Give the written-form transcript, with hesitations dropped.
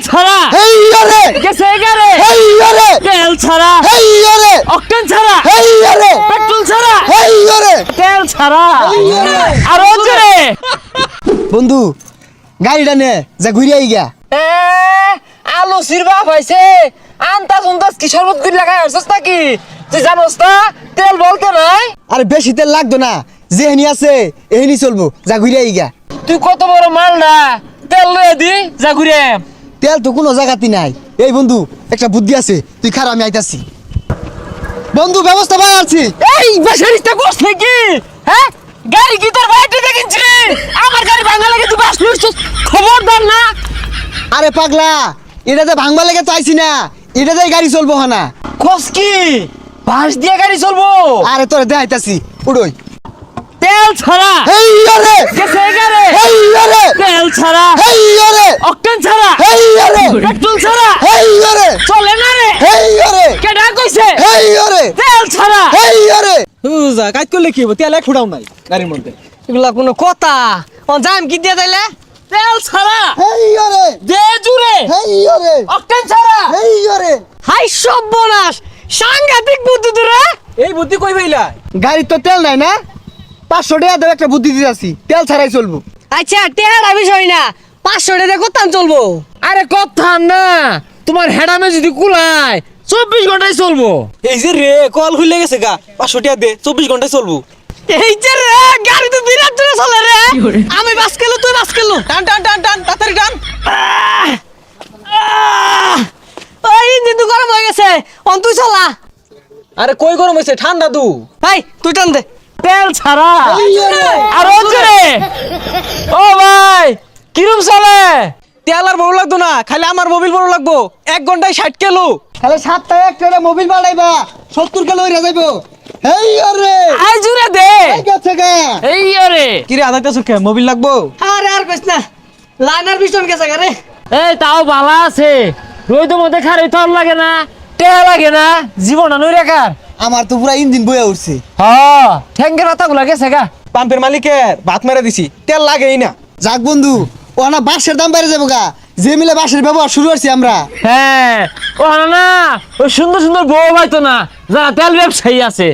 ছাড়া হেইয়া রে গেছে এগারে হেইয়া রে তেল ছাড়া হেইয়া রে অকটেন ছাড়া হেইয়া রে পেট্রোল ছাড়া হেইয়া রে তেল ছাড়া হেইয়া রে। আর জোরে বন্ধু গাড়িটা নে যা ঘুরে আই গা এ আলু সিরবা হইছে আন্তাজ উন্তাজ কি শরবত করে লাগাই হইছস নাকি তুই জানোস না তেল বলতে নাই আরে বেশি তেল লাগতো না যেহেনি আছে এহেনি চলবো যা ঘুরে আই গা তুই কত বড় মাল না তেল লয়ে দি যা ঘুরে তেল তো কোনো জায়গাতে নাই এই বন্ধু একটা বুদ্ধি আছে তুই খারাপ আমি আইতাছি বন্ধু ব্যবস্থা পাই আছি এই বেসারিটা করছে কি হ্যাঁ গাড়ি কি তোর বাইরে দেখিনছি আমার গাড়ি ভাঙা লাগে তুই বাস লুটছস খবরদার না আরে পাগলা এটাতে ভাঙবা লেগে চাইছি না এটাতে গাড়ি চলবো না খোঁজ কি বাস দিয়ে গাড়ি চলবো আরে তোরে দেখাইতাছি উড়োই তেল ছাড়া হেইয়া রে গেছে এগারে হেইয়া রে তেল ছাড়া হেইয়া রে অকটেন ছাড়া হেইয়া রে পেট্রোল ছাড়া হেইয়া রে চলে না রে হেইয়া রে কেডা কইছে হেইয়া রে তেল ছাড়া হেইয়া রে হুজা কাজ করলে কি হবে তেল এক ফুটাও নাই গাড়ির মধ্যে এগুলা কোনো কথা ও জাম কি দিয়ে দিলে তেল ছাড়া হেইয়া রে দে জুরে হেইয়া রে অকটেন ছাড়া হেইয়া রে হাই সর্বনাশ সাংঘাতিক বুদ্ধি তোরা এই বুদ্ধি কই পাইলা গাড়ি তো তেল নাই না 500 টাকা দেব একটা বুদ্ধি দিতেছি তেল ছাড়াই চলবো আচ্ছা টেহারা বিষয় না 500 টাকা কোথান চলবো আরে কথা না তোমার হেডামে যদি কুলায় 24 ঘন্টায় চলবো এই যে রে কল হইলে গেছে গা 500 টাকা দে 24 ঘন্টায় চলবো এই যে রে গাড়ি তো বিরাট দূরে চলে রে আমি বাস কেলো তুই বাস কেলো টান টান টান টান তাড়াতাড়ি টান ওই ইঞ্জিন তো গরম হয়ে গেছে অন তুই চলা আরে কই গরম হইছে ঠান্ডা তু ভাই তুই টান দে তেল ছাড়া হেইয়া রে আর জোরে ও ভাই কিরম চলে তেল আর বড় লাগতো না খালি আমার মোবিল বড় লাগবো 1 ঘন্টায় 60 কিলো তাহলে 7 টাকা একটা মোবিল বাড়াইবা 70 কিলো হইরা যাইবো হেইয়া রে আই জুরে দে এই গেছে গা এই রে কি রে আদাইতা সুখে মোবিল লাগবো আরে আর কইস না লাইনার পিছন গেছে রে এই তাও ভালো আছে রোদের মধ্যে খারে তোর লাগে না টেহা লাগে না জীবন নই রেখার আমার তো পুরা ইঞ্জিন বইয়া উঠছে হ্যাঁ ঠ্যাঙ্গের পাতাগুলো গেছে গা পাম্পের মালিকের ভাত মেরে দিছি তেল লাগেই না যাক বন্ধু ও না বাসের দাম বেড়ে যাবো গা যে মিলে বাসের ব্যবহার শুরু করছি আমরা হ্যাঁ ও না ওই সুন্দর সুন্দর বউ হয়তো না যারা তেল ব্যবসায়ী আছে